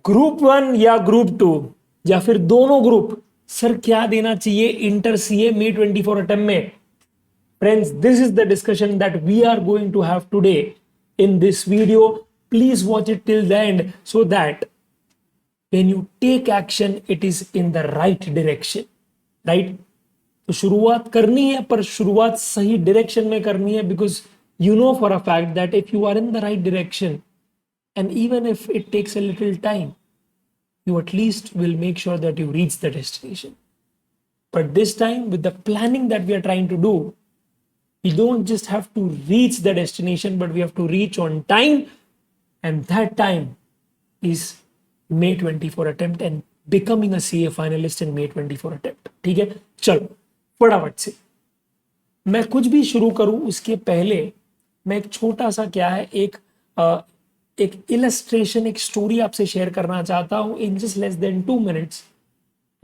Group 1 या group 2 या फिर दोनों ग्रुप, सर क्या देना चाहिए इंटर सीए मे 24 अटेम्प्ट में? Friends, this is the discussion that we are going to have today in this video. Please watch it till the end so that when you take action it is in the right direction, right? तो शुरुआत करनी है, पर शुरुआत सही direction में करनी है, because you know for a fact that if you are in the right direction and even if it takes a little time, you at least will make sure that you reach the destination. But this time, with the planning that we are trying to do, we don't just have to reach the destination, but we have to reach on time, and that time is May 24 attempt and becoming a CA finalist in May 24 attempt. ठीक है, चलो फटाफट से मैं कुछ भी शुरू करूं उसके पहले मैं एक छोटा सा क्या है एक इलस्ट्रेशन, एक स्टोरी आपसे शेयर करना चाहता हूं in just less than 2 minutes,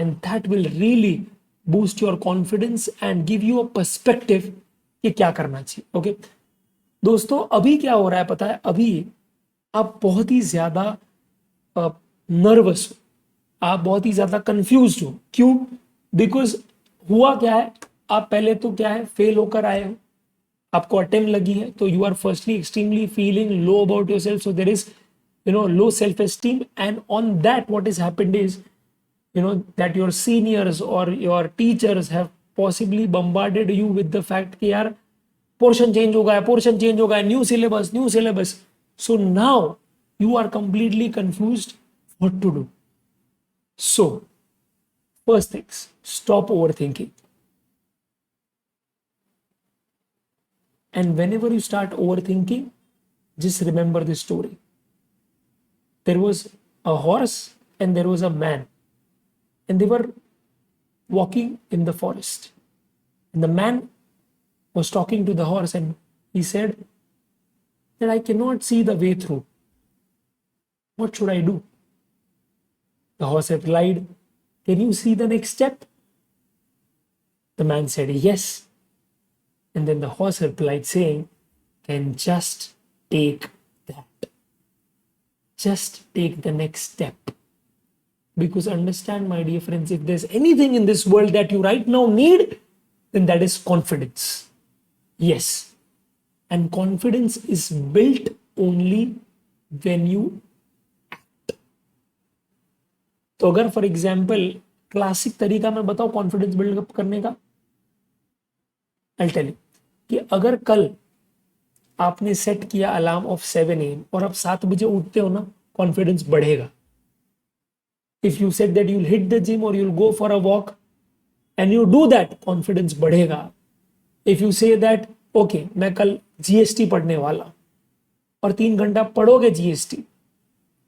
and that will really boost your confidence and give you a perspective कि क्या करना चाहिए. ओके दोस्तों, अभी क्या हो रहा है पता है? अभी आप बहुत ही ज्यादा नर्वस हो, आप बहुत ही ज्यादा कंफ्यूज हो. क्यों? बिकॉज हुआ क्या है, आप पहले तो क्या है फेल होकर आए हो, आपको अटेम्प्ट लगी है, तो you are firstly extremely feeling low about yourself, so there is low self esteem, and on that what has happened is that your seniors or your teachers have possibly bombarded you with the fact कि यार portion change हो गया, portion change हो गया, new syllabus, new syllabus. So now you are completely confused what to do. So first things, stop overthinking. And whenever you start overthinking, just remember this story. There was a horse and there was a man, and they were walking in the forest. And the man was talking to the horse and he said that I cannot see the way through. What should I do? The horse replied, can you see the next step? The man said yes. And then the horse replied saying, can just take that. Just take the next step. Because understand, my dear friends, if there's anything in this world that you right now need, then that is confidence. Yes. And confidence is built only when you act. तो अगर for example classic तरीका मैं बताऊं confidence buildup करने का, I'll tell you कि अगर कल आपने सेट किया अलार्म ऑफ 7 AM और आप 7 बजे उठते हो ना, कॉन्फिडेंस बढ़ेगा. If you set that you'll hit the gym और you'll go for a walk and you do that, confidence बढ़ेगा. If you say that okay मैं कल जीएसटी पढ़ने वाला और 3 घंटा पढ़ोगे जीएसटी,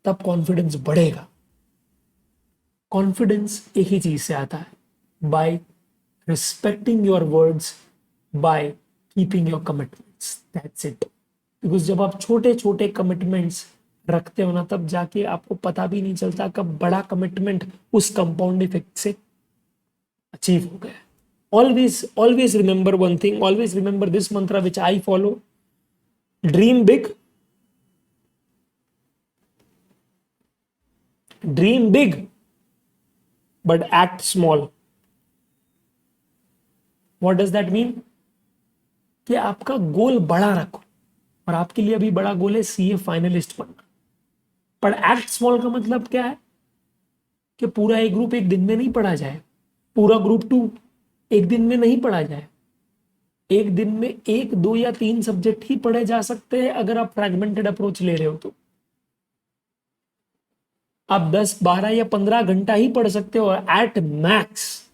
तब कॉन्फिडेंस बढ़ेगा. कॉन्फिडेंस एक ही चीज से आता है, by respecting your words, by keeping your commitments. That's it. Because जब आप छोटे छोटे कमिटमेंट्स रखते हो ना, तब जाके आपको पता भी नहीं चलता कब बड़ा कमिटमेंट उस कंपाउंड इफेक्ट से अचीव हो गया. Always remember one thing, always remember this mantra which I follow: dream big, but act small. What does that mean? कि आपका गोल बड़ा रखो, और आपके लिए अभी बड़ा गोल है सीए फाइनलिस्ट बनना. पर एक्ट स्मॉल का मतलब क्या है? कि पूरा एक ग्रुप एक दिन में नहीं पढ़ा जाए, पूरा ग्रुप 2 एक दिन में नहीं पढ़ा जाए. एक दिन में 1, 2 या 3 सब्जेक्ट ही पढ़े जा सकते हैं अगर आप फ्रैगमेंटेड अप्रोच ले रहे हो तो. आप 10, 12 या 15 घंटा ही पढ़ सकते हो एट मैक्स.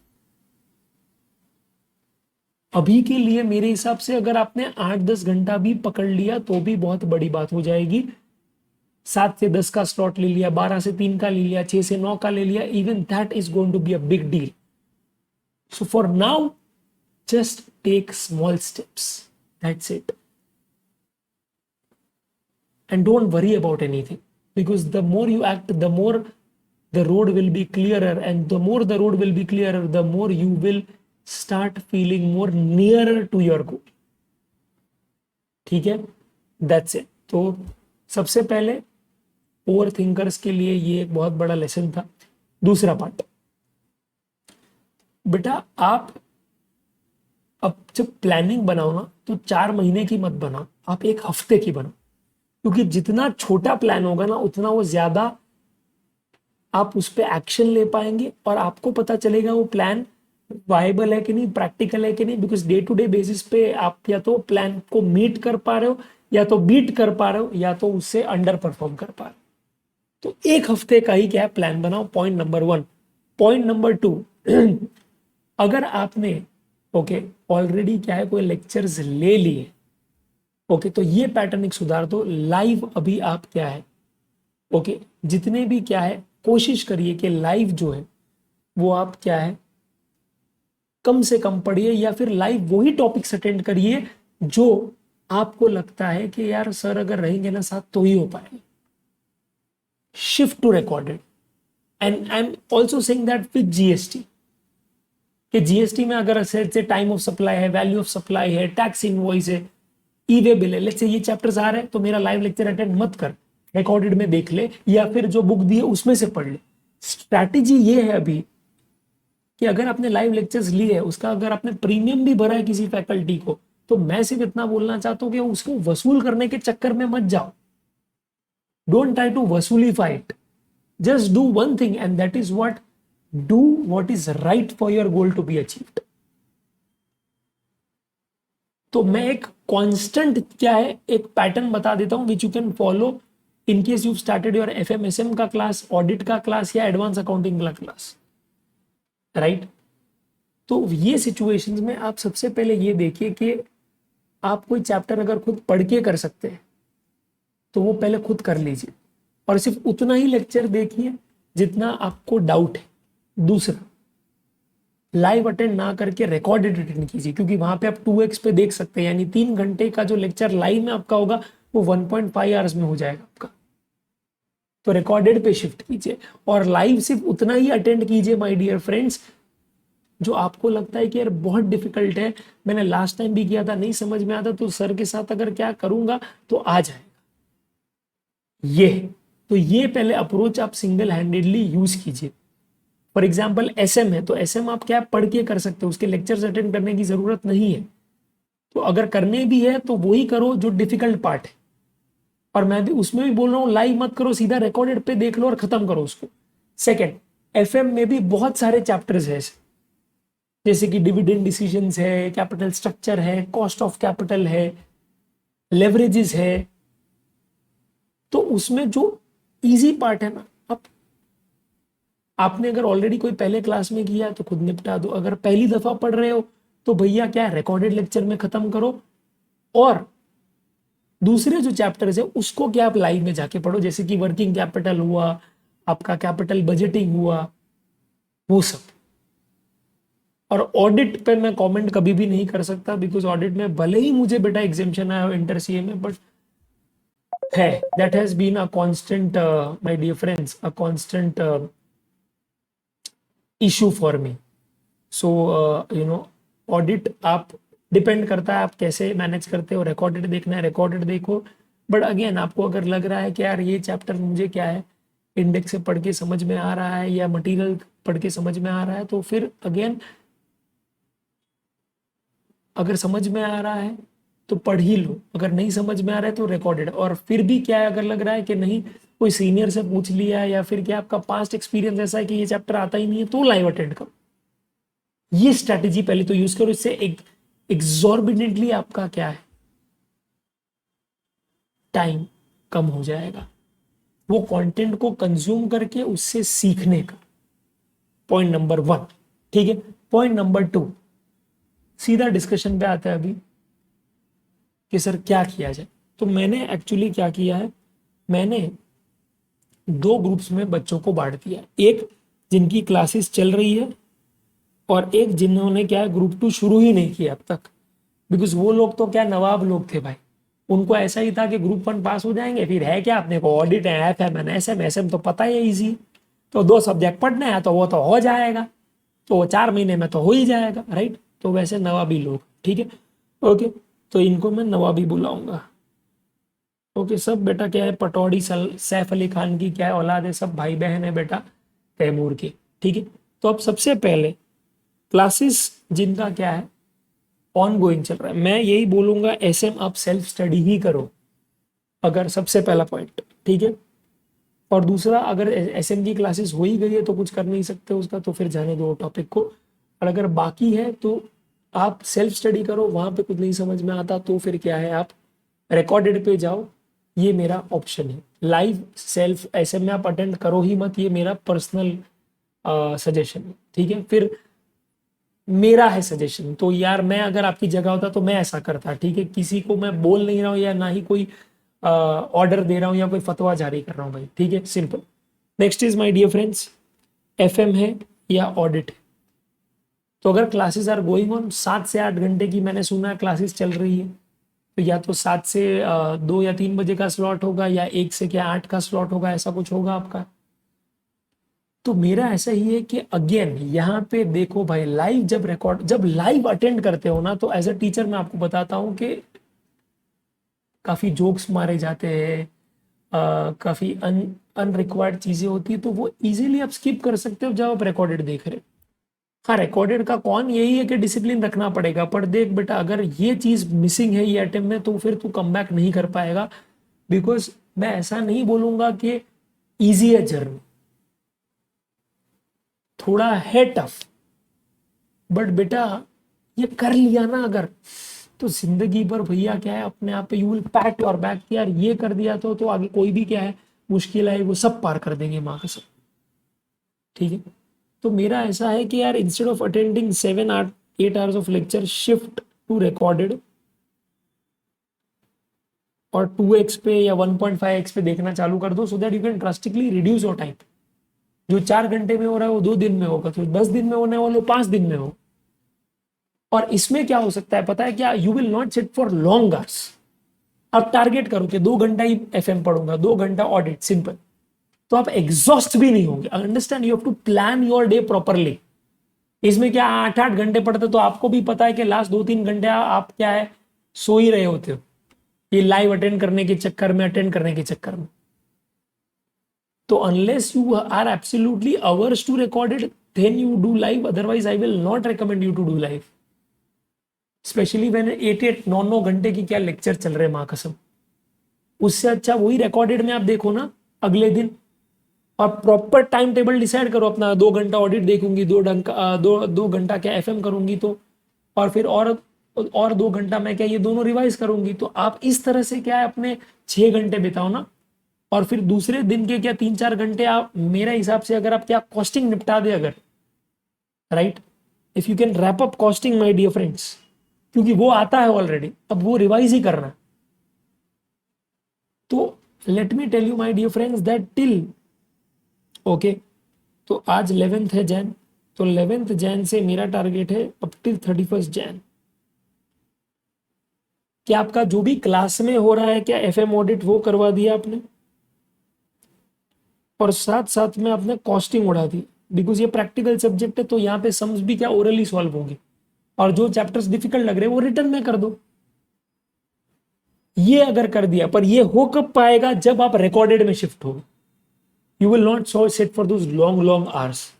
अभी के लिए मेरे हिसाब से अगर आपने 8-10 घंटा भी पकड़ लिया तो भी बहुत बड़ी बात हो जाएगी. 7 से 10 का स्लॉट ले लिया, 12 से 3 का ले लिया, 6 से 9 का ले लिया, even that is going to be a big deal. So for now, just take small steps. That's it. And don't worry about anything, because the more you act, the more the road will be clearer, and the more the road will be clearer, the more you will start feeling more nearer to your goal. ठीक है? That's it. तो सबसे पहले over thinkers के लिए ये एक बहुत बड़ा लेसन था। दूसरा पार्ट, बेटा आप अब जब प्लानिंग बनाओ ना तो 4 महीने की मत बनाओ, आप 1 हफ्ते की बनाओ, क्योंकि जितना छोटा प्लान होगा ना उतना वो ज्यादा आप उस पर एक्शन ले पाएंगे और आपको पता चलेगा वो प्लान वायबल है कि नहीं, प्रैक्टिकल है कि नहीं। Because day to day basis पे आप या तो प्लान को मीट कर पा रहे हो, या तो बीट कर पा रहे हो, या तो उससे अंडर परफॉर्म कर पा रहे हो। तो 1 हफ्ते का ही क्या है प्लान बनाओ, पॉइंट नंबर 1। पॉइंट नंबर 2, अगर आपने ओके ऑलरेडी क्या है कोई लेक्चर्स ले लिए, ओके तो ये पैटर्न एक सुधार दो। लाइव अभी आप क्या है ओके जितने भी क्या है कोशिश करिए कि लाइव जो है वो आप क्या है कम से कम पढ़िए, या फिर लाइव वही टॉपिक्स अटेंड करिए जो आपको लगता है कि यार सर अगर रहेंगे ना साथ तो ही हो पाएगा। Shift to recorded, and I am also saying that with GST, कि जीएसटी में अगर से टाइम ऑफ सप्लाई है, वैल्यू ऑफ सप्लाई है, टैक्स इनवॉइस है, ई वे बिल है, लेट्स से ये चैप्टर्स आ रहे हैं तो मेरा लाइव लेक्चर अटेंड मत कर, रिकॉर्डेड में देख ले या फिर जो बुक दी है उसमें से पढ़ ले। स्ट्रैटेजी ये है अभी कि अगर आपने लाइव लेक्चर्स लिए है, उसका अगर आपने प्रीमियम भी भरा है किसी फैकल्टी को, तो मैं सिर्फ इतना बोलना चाहता हूं कि उसको वसूल करने के चक्कर में मत जाओ। डोंट ट्राई टू वसूलीफाई it, just do one thing and that is what, do what is right for your goal to be achieved. तो मैं एक कांस्टेंट क्या है एक पैटर्न बता देता हूं which you can follow in case you started your FMSM का क्लास, ऑडिट का क्लास या एडवांस अकाउंटिंग का क्लास, राइट। तो ये सिचुएशंस में आप सबसे पहले ये देखिए कि आप कोई चैप्टर अगर खुद पढ़ के कर सकते हैं तो वो पहले खुद कर लीजिए, और सिर्फ उतना ही लेक्चर देखिए जितना आपको डाउट है। दूसरा, लाइव अटेंड ना करके रिकॉर्डेड अटेंड कीजिए, क्योंकि वहां पे आप 2x पे देख सकते हैं, यानी 3 घंटे का जो लेक्चर लाइव में आपका होगा वो 1.5 आवर्स में हो जाएगा आपका। तो रिकॉर्डेड पे शिफ्ट कीजिए और लाइव सिर्फ उतना ही अटेंड कीजिए माय डियर फ्रेंड्स जो आपको लगता है कि यार बहुत डिफिकल्ट है, मैंने लास्ट टाइम भी किया था नहीं समझ में आता, तो सर के साथ अगर क्या करूंगा तो आ जाएगा। ये तो ये पहले अप्रोच आप सिंगल हैंडेडली यूज कीजिए। फॉर एग्जाम्पल एसएम है तो एसएम आप क्या पढ़ के कर सकते हो, उसके लेक्चर्स अटेंड करने की जरूरत नहीं है। तो अगर करने भी है तो वही करो जो डिफिकल्ट पार्ट है, और मैं भी उसमें भी बोल रहा हूँ लाइव मत करो, सीधा रिकॉर्डेड पे देख लो और खत्म करो उसको। सेकेंड, एफएम में भी बहुत सारे चैप्टर्स है जैसे कि डिविडेंड डिसीजंस है, कैपिटल स्ट्रक्चर है, कॉस्ट ऑफ कैपिटल है, लेवरेजेस है। तो उसमें जो इजी पार्ट है ना, अब आपने अगर ऑलरेडी कोई पहले क्लास में किया है तो खुद निपटा दो, अगर पहली दफा पढ़ रहे हो तो भैया क्या रिकॉर्डेड लेक्चर में खत्म करो, और दूसरे जो चैप्टर्स है उसको क्या आप लाइव में जाके पढ़ो, जैसे कि वर्किंग कैपिटल हुआ, आपका कैपिटल बजटिंग हुआ, वो सब। और ऑडिट पे मैं कमेंट कभी भी नहीं कर सकता, बिकॉज ऑडिट में भले ही मुझे बेटा एग्जामिशन आया हो इंटर सीए में, बट है that has been a constant my dear friends, a constant issue for me. So you know audit आप डिपेंड करता है आप कैसे मैनेज करते हो। रिकॉर्डेड देखना है रिकॉर्डेड देखो, बट अगेन आपको अगर लग रहा है कि यार ये चैप्टर मुझे क्या है इंडेक्स से पढ़ के समझ में आ रहा है या मटेरियल पढ़ के समझ में आ रहा है, तो फिर अगेन अगर समझ में आ रहा है तो पढ़ ही लो, अगर नहीं समझ में आ रहा है तो रिकॉर्डेड। और फिर भी क्या है अगर लग रहा है कि नहीं कोई सीनियर से पूछ लिया या फिर क्या आपका पास्ट एक्सपीरियंस ऐसा है कि ये चैप्टर आता ही नहीं है, तो लाइव अटेंड करो। ये स्ट्रैटेजी पहले तो यूज करो, इससे एक एग्जॉर्बिडेंटली आपका क्या है टाइम कम हो जाएगा वो कंटेंट को कंज्यूम करके उससे सीखने का। पॉइंट नंबर 1, ठीक है। पॉइंट नंबर 2, सीधा डिस्कशन पे आता है अभी कि सर क्या किया जाए। तो मैंने एक्चुअली क्या किया है, मैंने 2 ग्रुप्स में बच्चों को बांट दिया, एक जिनकी क्लासेस चल रही है और एक जिन्होंने क्या ग्रुप 2 शुरू ही नहीं किया अब तक। बिकॉज वो लोग तो क्या नवाब लोग थे भाई, उनको ऐसा ही था कि ग्रुप 1 पास हो जाएंगे, फिर है क्या अपने को ऑडिट है, एफएम है, एसएम तो पता ही है इजी, तो 2 सब्जेक्ट पढ़ने हैं तो वो तो हो जाएगा, तो 4 महीने में तो हो ही जाएगा, राइट। तो वैसे नवाबी लोग, ठीक है, ओके। तो इनको मैं नवाबी बुलाऊंगा, ओके, सब बेटा क्या है, पटौड़ी सैफ अली खान की क्या है औलाद है, सब भाई बहन है बेटा तैमूर के। ठीक है, तो अब सबसे पहले क्लासेस जिनका क्या है ऑन गोइंग चल रहा है, मैं यही बोलूंगा एसएम आप सेल्फ स्टडी ही करो, अगर सबसे पहला पॉइंट। ठीक है, और दूसरा अगर एसएम की क्लासेस हो ही गई है तो कुछ कर नहीं सकते उसका, तो फिर जाने दो टॉपिक को। और अगर बाकी है तो आप सेल्फ स्टडी करो, वहां पे कुछ नहीं समझ में आता तो फिर क्या है आप रिकॉर्डेड पे जाओ, ये मेरा ऑप्शन है। लाइव सेल्फ एसएम में आप अटेंड करो ही मत, ये मेरा पर्सनल सजेशन है। ठीक है, फिर मेरा है सजेशन, तो यार मैं अगर आपकी जगह होता तो मैं ऐसा करता। ठीक है, किसी को मैं बोल नहीं रहा हूँ या ना ही कोई ऑर्डर दे रहा हूँ या कोई फतवा जारी कर रहा हूँ भाई। ठीक है, simple. Next is my dear friends, FM है या ऑडिट है। तो अगर क्लासेस आर गोइंग ऑन 7 से 8 घंटे की मैंने सुना क्लासेस चल रही है, तो या तो 7 से 2 या 3 बजे का स्लॉट होगा, या 1 से 8 का स्लॉट होगा, ऐसा कुछ होगा आपका। तो मेरा ऐसा ही है कि अगेन यहाँ पे देखो भाई, लाइव जब लाइव अटेंड करते हो ना, तो एज अ टीचर मैं आपको बताता हूँ कि काफी जोक्स मारे जाते हैं, काफी अनरिक्वायर्ड चीजें होती है, तो वो इजीली आप स्किप कर सकते हो जब आप रिकॉर्डेड देख रहे हो। हाँ, रिकॉर्डेड का कौन, यही है कि डिसिप्लिन रखना पड़ेगा, पर देख बेटा अगर ये चीज मिसिंग है ये अटेम्प्ट में, तो फिर तू कम बैक नहीं कर पाएगा। बिकॉज मैं ऐसा नहीं बोलूंगा कि इजी है जर्नी, थोड़ा है टफ, बट बेटा ये कर लिया ना अगर, तो जिंदगी भर भैया क्या है अपने आप पे you will PAT your back कि यार ये कर दिया तो आगे कोई भी क्या है मुश्किल है वो सब पार कर देंगे माँ कसम। ठीक है, तो मेरा ऐसा है कि यार instead of attending 7 8 hours of lecture, shift to recorded, और 2x पे या 1.5x पे देखना चालू कर दो, so that you can drastically reduce your time. जो 4 घंटे में हो रहा है वो 2 दिन में होगा, तो 10 दिन में होने वाले 5 दिन में हो। और इसमें क्या हो सकता है पता है क्या, you will not sit for long hours. आप टारगेट करो कि 2 घंटा ही एफएम पढ़ूंगा, 2 घंटा ऑडिट, सिंपल। तो आप एग्जॉस्ट भी नहीं होंगे। Understand, you have to plan your day properly. इसमें क्या 8 8 घंटे पढ़ते तो आपको भी पता है कि लास्ट 2 3 घंटे आप क्या है सो ही रहे होते हो, ये लाइव अटेंड करने के चक्कर में, अटेंड करने के चक्कर में। तो unless you are absolutely hours to recorded, then you do live, otherwise I will not recommend you to do live. Specially मैंने 8 8 9 9 घंटे की क्या लेक्चर चल रहे माँ कसम, उससे अच्छा वही रिकॉर्डेड में आप देखो ना अगले दिन, और प्रॉपर टाइम टेबल डिसाइड करो अपना, 2 घंटा ऑडिट देखूंगी, 2 घंटा क्या एफएम करूंगी, तो और फिर और 2 घंटा मैं क्या ये दोनों रिवाइज करूंगी। तो आप इस तरह से क्या है अपने 6 घंटे बिताओ ना, और फिर दूसरे दिन के क्या 3 4 घंटे आप मेरे हिसाब से अगर आप क्या कॉस्टिंग निपटा दे अगर, right, if you can wrap up costing my dear friends, क्योंकि वो आता है ऑलरेडी, अब वो रिवाइज ही करना। तो let me tell you my dear friends that till, okay, तो आज 11th है जैन, तो 11th जैन से मेरा टारगेट है अप टिल 31st जैन, क्या आपका जो भी क्लास में हो रहा है क्या एफएम ऑडिट वो करवा दिया आपने, और साथ साथ में आपने कॉस्टिंग उड़ा दी। बिकॉज ये प्रैक्टिकल सब्जेक्ट है, तो यहाँ पे सम्स भी क्या ओरली सॉल्व होंगे, और जो चैप्टर्स डिफिकल्ट लग रहे हैं वो रिटर्न में कर दो। ये अगर कर दिया, पर ये हो कब पाएगा जब आप रिकॉर्डेड में शिफ्ट हो, you will not so set for those long long hours.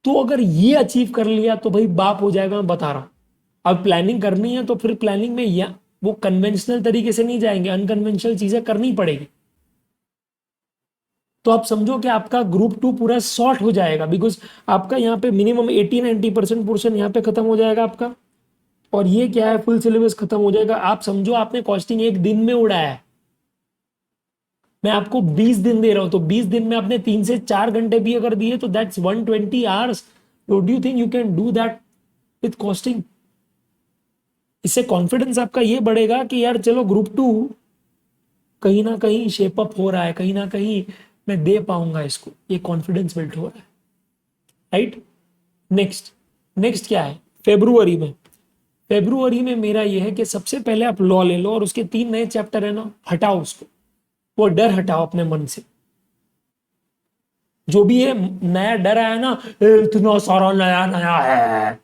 तो अगर ये अचीव कर लिया तो भाई बाप हो जाएगा, मैं बता रहा हूं। अब प्लानिंग करनी है तो फिर प्लानिंग में या वो कन्वेंशनल तरीके से नहीं जाएंगे, अनकन्वेंशनल चीजें करनी पड़ेगी। तो आप समझो कि आपका ग्रुप 2 पूरा शॉर्ट हो जाएगा, बिकॉज आपका यहाँ पे मिनिमम 80 90% पोर्शन यहाँ पे खत्म हो जाएगा आपका, और ये क्या है फुल सिलेबस खत्म हो जाएगा। आप समझो आपने कॉस्टिंग एक दिन में उड़ाया है, मैं आपको 20 दिन दे रहा हूं, तो 20 दिन में आपने 3 से 4 घंटे भी अगर दिए तो that's 120 hours. Do you think you can do that with costing? इससे कॉन्फिडेंस आपका ये बढ़ेगा कि यार चलो ग्रुप 2 कहीं ना कहीं शेप अप हो रहा है, कहीं ना कहीं मैं दे पाऊंगा इसको, ये कॉन्फिडेंस बिल्ड हो रहा है, राइट। नेक्स्ट, नेक्स्ट क्या है फेब्रुवरी में, फेब्रुवरी में मेरा ये है कि सबसे पहले आप लॉ ले लो, और उसके 3 नए चैप्टर है ना, हटाओ उसको, वो डर हटाओ अपने मन से। जो भी है नया डर आया ना, इतना सारा नया नया है,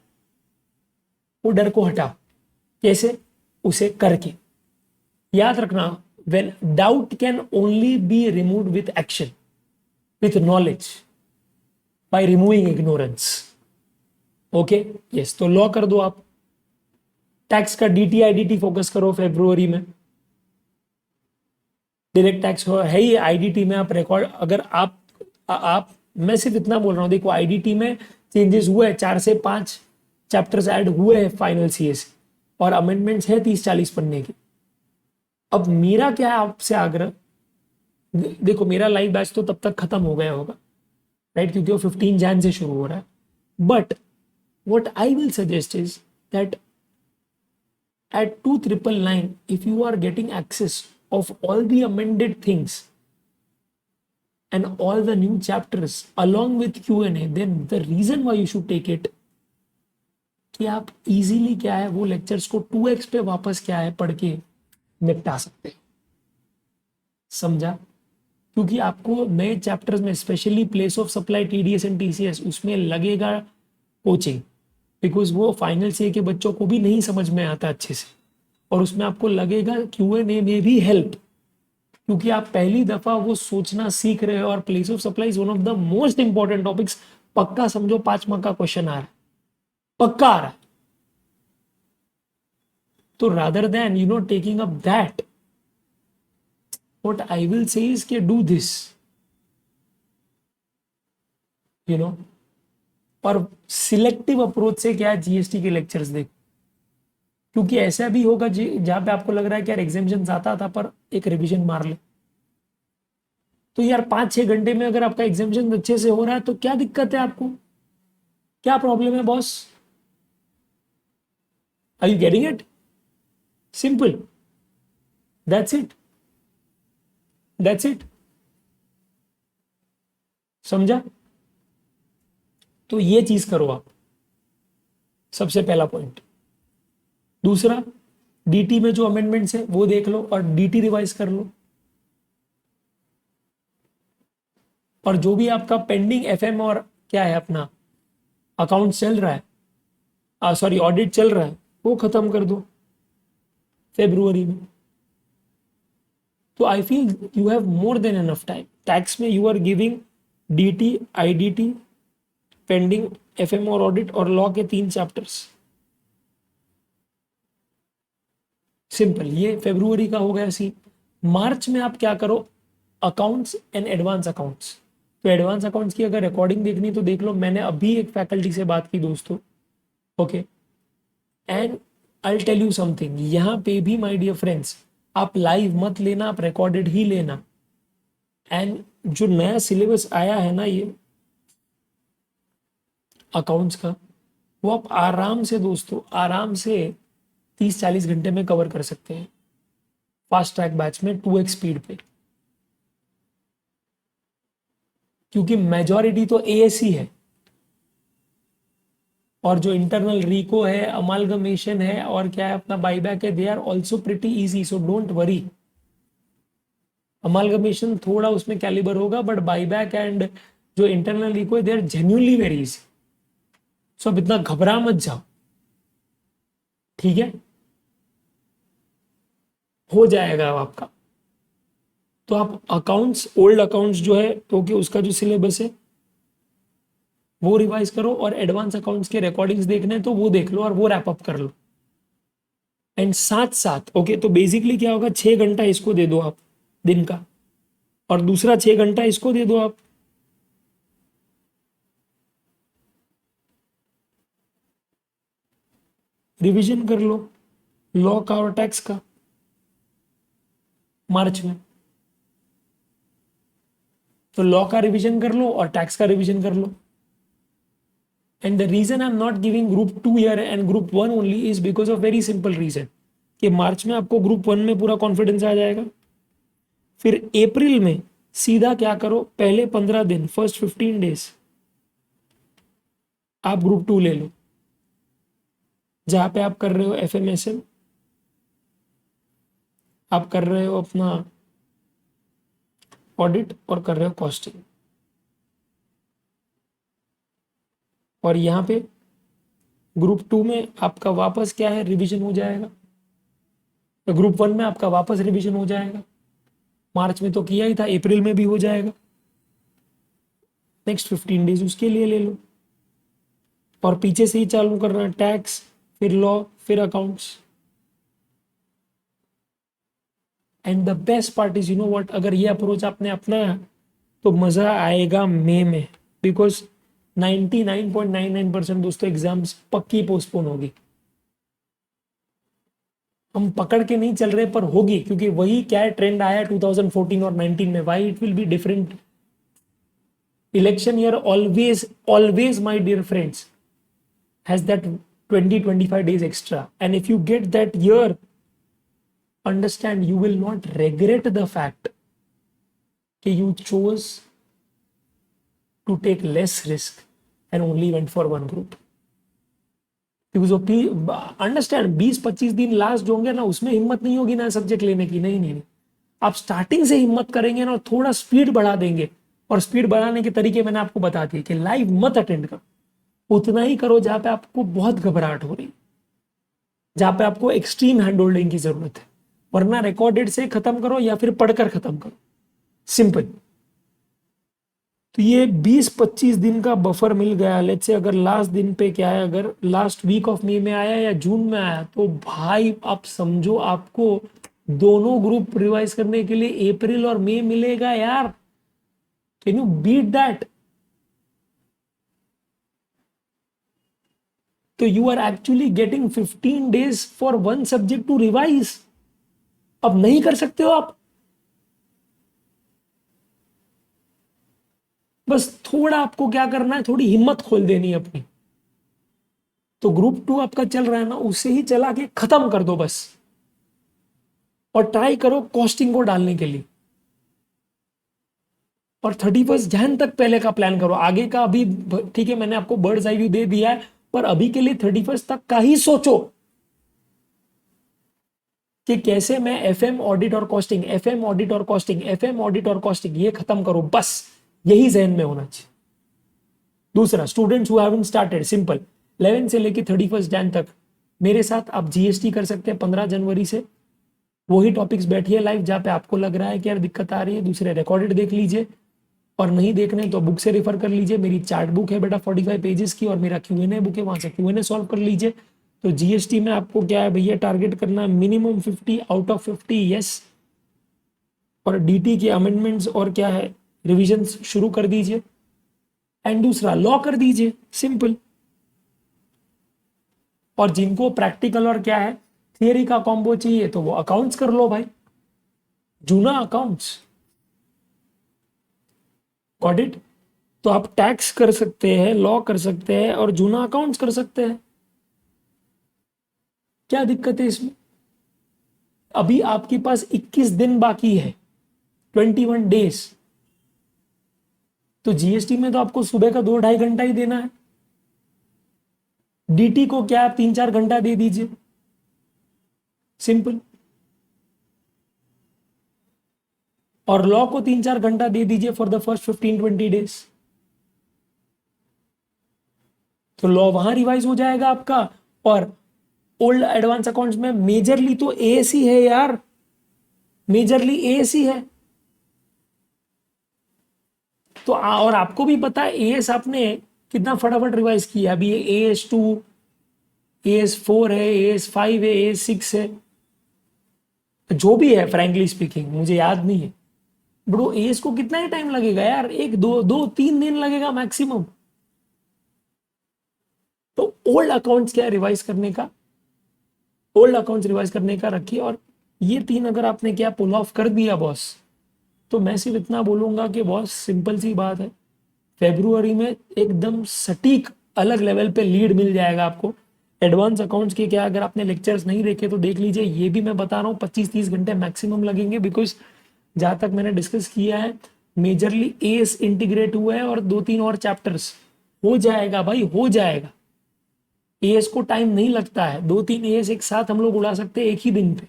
वो डर को हटाओ। कैसे? उसे करके। याद रखना, when doubt can only be removed with action, with knowledge, by removing ignorance. Okay yes, तो लॉ कर दो आप। टैक्स का डीटी आईडीटी फोकस करो फेब्रुवरी में। डायरेक्ट टैक्स है ही आईडीटी में, आप रिकॉर्ड, अगर आप मैं सिर्फ इतना बोल रहा हूं, देखो आईडीटी में चेंजेस हुए हैं, 4 से 5 चैप्टर्स ऐड हुए हैं फाइनल सीए से, और अमेंडमेंट्स है 30-40 पन्ने की। अब मेरा क्या है आपसे आग्रह, देखो मेरा लाइव बैच तो तब तक खत्म हो गया होगा, राइट, क्योंकि वो 15 जैन से शुरू हो रहा है। But what I will suggest is that at 2999, if you are getting access of all the amended things and all the new chapters along with Q&A, then the reason why you should take it कि आप easily क्या है वो lectures को 2x पे वापस क्या है पढ़ के निपटा सकते हैं। समझा? क्योंकि आपको नए चैप्टर्स में specially place of supply TDS and TCS उसमें लगेगा कोचिंग, बिकॉज वो फाइनल सीए के बच्चों को भी नहीं समझ में आता अच्छे से, और उसमें आपको लगेगा Q&A में भी हेल्प, क्योंकि आप पहली दफा वो सोचना सीख रहे हो, और place of supply is one of the most important topics. पक्का समझो 5 मार्क का क्वेश्चन आ रहा है, पक्का आ रहा है। तो rather than taking up that, what I will say is के डू दिस, और सिलेक्टिव अप्रोच से क्या जीएसटी के लेक्चर्स देख, क्योंकि ऐसा भी होगा जहां पे आपको लग रहा है कि यार एग्जामिनेशन आता था पर एक रिवीजन मार ले, तो यार 5-6 घंटे में अगर आपका एग्जामिनेशन अच्छे से हो रहा है तो क्या दिक्कत है आपको, क्या प्रॉब्लम है boss? Are you getting it? Simple, that's it, that's it. समझा? तो ये चीज करो आप, सबसे पहला पॉइंट। दूसरा, डीटी में जो अमेंडमेंट्स है वो देख लो और डीटी रिवाइज कर लो, और जो भी आपका पेंडिंग एफएम और क्या है अपना अकाउंट चल रहा है, सॉरी ऑडिट चल रहा है, वो खत्म कर दो फेब्रुवरी में। तो I feel you have more than enough time. Tax में you are giving DT, IDT, pending FM और ऑडिट, और लॉ के 3 चैप्टर्स। सिंपल, ये फेब्रुवरी का हो गया सी। मार्च में आप क्या करो, अकाउंट्स एंड एडवांस अकाउंट्स। तो एडवांस अकाउंट्स की अगर रिकॉर्डिंग देखनी तो देख लो, मैंने अभी एक फैकल्टी से बात की दोस्तों, okay. And I tell you something, यहाँ पे भी माय डियर फ्रेंड्स, आप लाइव मत लेना, आप रिकॉर्डेड ही लेना। एंड जो नया सिलेबस आया है ना ये अकाउंट्स का, वो आप आराम से दोस्तों, आराम से 30-40 घंटे में कवर कर सकते हैं फास्ट ट्रैक बैच में 2x स्पीड पे, क्योंकि मेजॉरिटी तो एएससी है, और जो इंटरनल रिको है, अमालगमेशन है, और क्या है अपना बाईबैक है, they are also pretty easy, so don't worry. Amalgamation थोड़ा उसमें कैलिबर होगा, बट बाईबैक एंड जो इंटरनल रिको है, they are genuinely very easy. So अब इतना घबरा मत जाओ, ठीक है, हो जाएगा आपका। तो आप अकाउंट्स, ओल्ड अकाउंट्स जो है तो कि उसका जो सिलेबस है वो रिवाइज करो, और एडवांस अकाउंट्स के रिकॉर्डिंग्स देखने तो वो देख लो और वो रैप अप कर लो। एंड साथ साथ ओके, तो बेसिकली क्या होगा, 6 घंटा इसको दे दो आप दिन का, और दूसरा 6 घंटा इसको दे दो आप। रिवीजन कर लो लॉ का और टैक्स का मार्च में, तो लॉ का रिवीजन कर लो और टैक्स का रिवीजन कर लो। And the reason I am not giving group 2 here and group 1 only is because of very simple reason, कि मार्च में आपको ग्रुप 1 में पूरा कॉन्फिडेंस आ जाएगा। फिर अप्रैल में सीधा क्या करो, पहले 15 दिन, फर्स्ट 15 डेज आप ग्रुप 2 ले लो, जहां पे आप कर रहे हो एफएमएसएम, आप कर रहे हो अपना ऑडिट, और कर रहे हो कॉस्टिंग। और यहाँ पे ग्रुप 2 में आपका वापस क्या है, रिवीजन हो जाएगा। तो ग्रुप 1 में आपका वापस रिवीजन हो जाएगा, मार्च में तो किया ही था, अप्रैल में भी हो जाएगा, नेक्स्ट 15 डेज उसके लिए ले लो, और पीछे से ही चालू करना, टैक्स फिर लॉ फिर accounts. And the best part is, you know what, अगर ये अप्रोच आपने अपनाया तो मजा आएगा मई में, बिकॉज 99.99% दोस्तों एग्जाम्स पक्की पोस्टपोन होगी। हम पकड़ के नहीं चल रहे पर होगी, क्योंकि वही क्या है ट्रेंड आया 2014 और 19 में, why it will be different. Election year always always my dear friends has that 20-25 days extra, and if you get that year, understand you will not regret the fact that you chose to take less risk and only went for one group. because understand 20-25 दिन last जो होंगे ना, उसमें हिम्मत नहीं होगी ना subject लेने की, नहीं नहीं नहीं, आप स्टार्टिंग से हिम्मत करेंगे ना और थोड़ा स्पीड बढ़ा देंगे, और स्पीड बढ़ाने के तरीके मैंने आपको बता दिए कि लाइव मत अटेंड करो, उतना ही करो जहां पे आपको बहुत घबराहट हो रही, जहां पे आपको एक्सट्रीम हैंड होल्डिंग की जरूरत है, वरना रिकॉर्डेड से खत्म करो या फिर पढ़कर खत्म करो, सिंपल। तो ये 20-25 दिन का बफर मिल गया, लेट्स से अगर लास्ट दिन पे क्या है, अगर लास्ट वीक ऑफ मई में आया या जून में आया, तो भाई आप समझो आपको दोनों ग्रुप रिवाइज करने के लिए अप्रैल और मई मिलेगा यार। Can you beat that? तो you are actually getting 15 days for one subject to revise. अब नहीं कर सकते हो आप, बस थोड़ा आपको क्या करना है, थोड़ी हिम्मत खोल देनी है अपनी। तो ग्रुप 2 आपका चल रहा है ना, उसे ही चला के खत्म कर दो बस, और ट्राई करो कॉस्टिंग को डालने के लिए, और 31 जैन तक पहले का प्लान करो, आगे का अभी ठीक है मैंने आपको बर्ड्स आई व्यू दे दिया है, पर अभी के लिए 31 तक का ही सोचो कि कैसे मैं एफएम ऑडिट और कॉस्टिंग, एफएम ऑडिट और कॉस्टिंग, एफएम ऑडिट और कॉस्टिंग ये खत्म करो, बस यही जहन में होना चाहिए। दूसरा, students who haven't started, simple 11 से लेके 31 जैन तक मेरे साथ आप जीएसटी कर सकते हैं 15 जनवरी से, वही टॉपिक्स बैठिए लाइव, जहां पे आपको लग रहा है कि यार दिक्कत आ रही है, दूसरे रिकॉर्डेड देख लीजिए, और नहीं देखने तो बुक से रेफर कर लीजिए, मेरी चार्ट बुक है बेटा 45 पेजेस की, और मेरा क्यूएनए बुक है, वहां से क्यूएनए सॉल्व कर लीजिए। तो जीएसटी में आपको क्या है भैया, टारगेट करना मिनिमम 50 आउट ऑफ 50, यस, और डीटी के अमेंडमेंट्स और क्या है रिविजन शुरू कर दीजिए, एंड दूसरा लॉ कर दीजिए, सिंपल। और जिनको प्रैक्टिकल और क्या है थियरी का कॉम्बो चाहिए तो वो अकाउंट्स कर लो भाई, जूना अकाउंट्स, गॉट इट। तो आप टैक्स कर सकते हैं, लॉ कर सकते हैं, और जूना अकाउंट्स कर सकते हैं, क्या दिक्कत है इसमें? अभी आपके पास 21 दिन बाकी है, 21 days। तो जीएसटी में तो आपको सुबह का 2-2.5 घंटा ही देना है, डीटी को क्या आप 3-4 घंटा दे दीजिए, सिंपल। और लॉ को 3-4 घंटा दे दीजिए फॉर द फर्स्ट 15-20 days। तो लॉ वहां रिवाइज हो जाएगा आपका, और ओल्ड एडवांस अकाउंट्स में मेजरली तो एएससी है यार, मेजरली एएससी है। तो और आपको भी पता है एएस आपने कितना फटाफट रिवाइज किया, अभी AS2, AS4 है, AS5 है, AS6 है, जो भी है फ्रैंकली स्पीकिंग मुझे याद नहीं है ब्रो, एएस को कितना ही टाइम लगेगा यार, 1-2-3 दिन लगेगा मैक्सिमम। तो ओल्ड अकाउंट्स क्या रिवाइज करने का, ओल्ड अकाउंट्स रिवाइज करने का रखिए, और ये 3 अगर आपने क्या पुल ऑफ कर दिया बॉस, तो मैं सिर्फ इतना बोलूंगा कि बॉस सिंपल सी बात है, फेब्रुअरी में एकदम सटीक अलग लेवल पे लीड मिल जाएगा आपको। एडवांस अकाउंट्स के क्या अगर आपने लेक्चर्स नहीं देखे तो देख लीजिए, ये भी मैं बता रहा हूँ 25-30 घंटे मैक्सिमम लगेंगे, बिकॉज जहां तक मैंने डिस्कस किया है मेजरली एस इंटीग्रेट हुआ है, और 2-3 और चैप्टर्स हो जाएगा भाई, हो जाएगा। एएस को टाइम नहीं लगता है, 2-3 एएस एक साथ हम लोग उड़ा सकते हैं एक ही दिन पे।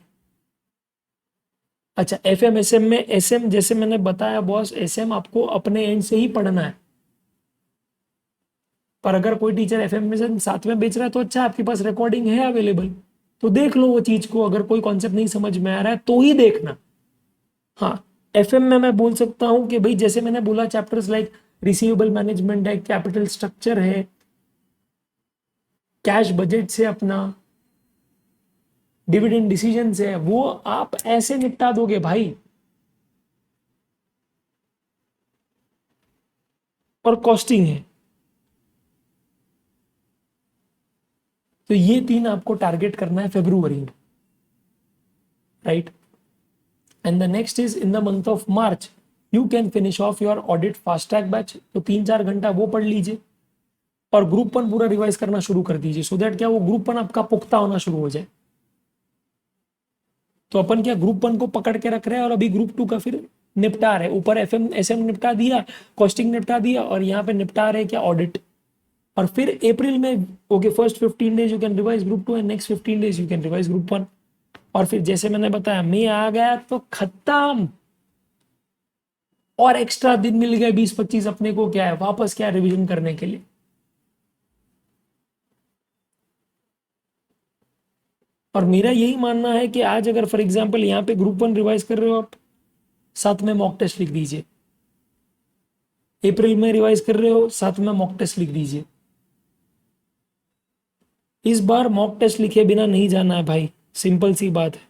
अच्छा, एफएम एसएम में, एसएम जैसे मैंने बताया बॉस, एसएम आपको अपने एंड से ही पढ़ना है, पर अगर कोई टीचर एफएम में साथ में बेच रहा है तो अच्छा, आपके पास रिकॉर्डिंग है अवेलेबल, तो देख लो वो चीज को, अगर कोई कॉन्सेप्ट नहीं समझ में आ रहा है तो ही देखना। हाँ, एफएम में मैं बोल सकता हूं कि भाई जैसे मैंने बोला चैप्टर्स लाइक रिसीवेबल मैनेजमेंट है, कैपिटल स्ट्रक्चर है, कैश बजट से अपना डिविडेंड डिसीजन है, वो आप ऐसे निपटा दोगे भाई। और कॉस्टिंग है, तो ये 3 आपको टारगेट करना है फरवरी में, right. And the next is in the month of March you can finish off your audit fast track batch, तो 3-4 घंटा वो पढ़ लीजिए और ग्रुप 1 पूरा रिवाइज करना शुरू कर दीजिए, सो दैट क्या वो ग्रुप 1 आपका पुख्ता होना शुरू हो जाए। तो अपन क्या ग्रुप 1 को पकड़ के रख रहे हैं और अभी ग्रुप 2 का फिर निपटा रहे, ऊपर एफएम एसएम निपटा दिया, कॉस्टिंग निपटा दिया, और यहाँ पे निपटा रहे क्या ऑडिट। और फिर अप्रैल में okay first 15 days you can revise group 2 and next 15 days you can revise group 1। और फिर जैसे मैंने बताया मई आ गया तो खत्म, और एक्स्ट्रा दिन मिल गए 20-25 अपने को क्या है वापस क्या रिवीजन करने के लिए। और मेरा यही मानना है कि आज अगर फॉर एग्जांपल यहाँ पे ग्रुप 1 रिवाइज कर रहे हो आप, साथ में मॉक टेस्ट लिख दीजिए। अप्रैल में रिवाइज कर रहे हो, साथ में मॉक टेस्ट लिख दीजिए। इस बार मॉक टेस्ट लिखे बिना नहीं जाना है भाई, सिंपल सी बात है,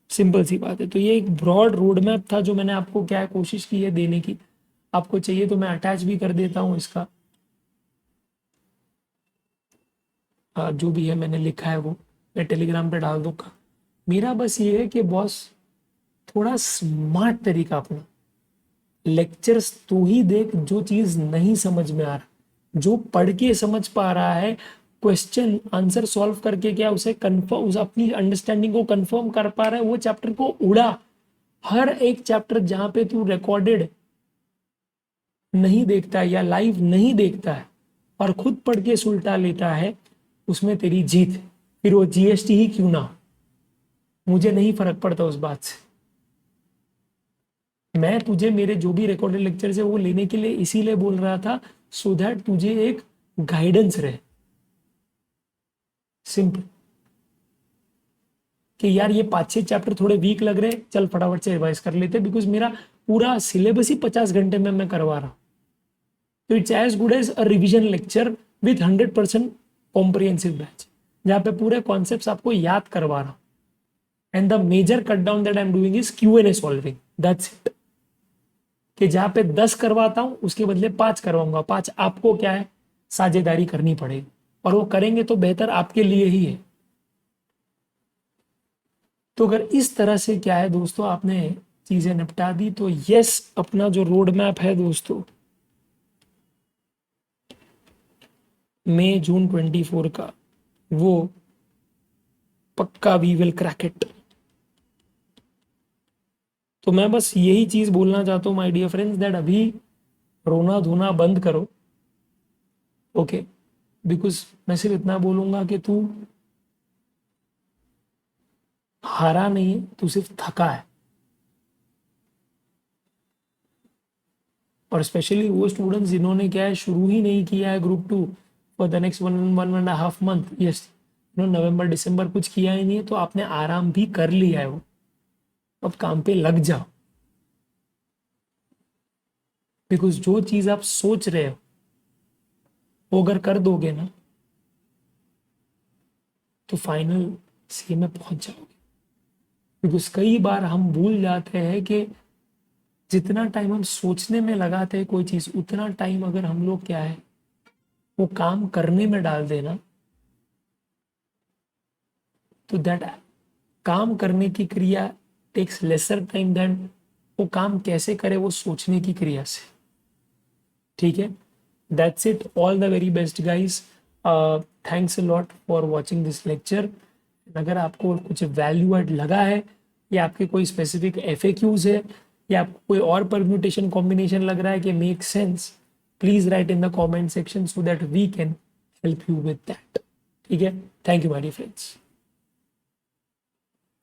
सिंपल सी बात है। तो ये एक ब्रॉड रोड मैप था जो मैंने आपको क्या कोशिश की है देने की। आपको चाहिए तो मैं अटैच भी कर देता हूं इसका, जो भी है मैंने लिखा है वो मैं टेलीग्राम पे डाल दूंगा। मेरा बस ये है कि बॉस थोड़ा स्मार्ट तरीका अपना, लेक्चर्स तू ही देख जो चीज नहीं समझ में आ रहा, जो पढ़ के समझ पा रहा है, क्वेश्चन आंसर सॉल्व करके क्या उसे कंफर्म, उस अपनी अंडरस्टैंडिंग को कंफर्म कर पा रहा है, वो चैप्टर को उड़ा। हर एक चैप्टर जहां पे तू रिकॉर्डेड नहीं देखता है या लाइव नहीं देखता है और खुद पढ़ के सुलटा लेता है, उसमें तेरी जीत। फिर वो जीएसटी ही क्यों ना हो, मुझे नहीं फर्क पड़ता उस बात से। मैं तुझे मेरे जो भी रिकॉर्डेड लेक्चर है वो लेने के लिए इसीलिए बोल रहा था, सो दैट तुझे एक गाइडेंस रहे, सिंपल। कि यार ये 5-6 चैप्टर थोड़े वीक लग रहे, चल फटाफट से रिवाइज कर लेते, बिकॉज मेरा पूरा सिलेबस ही 50 घंटे में मैं करवा रहा हूं। तो it's as good as a revision lecture with 100% comprehensive batch, जहां पे पूरे कॉन्सेप्ट्स आपको याद करवा रहा हूं। And the major cut down that I am doing is Q&A solving, that's it. कि जहां पे 10 करवाता हूं उसके बदले 5 करवाऊंगा। 5 आपको क्या है साझेदारी करनी पड़ेगी, और वो करेंगे तो बेहतर आपके लिए ही है। तो अगर इस तरह से क्या है दोस्तों आपने चीजें निपटा दी, तो यस अपना जो रोड मैप है दोस्तों मई जून 24 का, वो पक्का वी विल क्रैक इट। तो मैं बस यही चीज बोलना चाहता हूं माय डियर फ्रेंड्स, दैट अभी रोना धोना बंद करो, ओके। बिकॉज मैं सिर्फ इतना बोलूंगा कि तू हारा नहीं है, तू सिर्फ थका है। और स्पेशली वो स्टूडेंट्स जिन्होंने क्या है शुरू ही नहीं किया है group 2 for the next 1.5 month, yes नवंबर दिसंबर कुछ किया ही नहीं है, तो आपने आराम भी कर लिया है, वो अब काम पे लग जाओ। बिकॉज जो चीज आप सोच रहे हो वो अगर कर दोगे ना तो फाइनल सी में पहुंच जाओगे। बिकॉज कई बार हम भूल जाते हैं कि जितना टाइम हम सोचने में लगाते हैं कोई चीज, उतना टाइम अगर हम लोग क्या है वो काम करने में डाल देना, तो दैट काम करने की क्रिया टेक्स लेसर टाइम देन वो काम कैसे करे वो सोचने की क्रिया से। ठीक है, that's it, all the very best guys, thanks a lot for watching this lecture. अगर आपको कुछ वैल्यू एड लगा है, या आपके कोई स्पेसिफिक FAQs है, या आपको कोई और परम्यूटेशन कॉम्बिनेशन लग रहा है कि make sense, please write in the comment section so that we can help you with that. ठीक है, thank you my dear friends.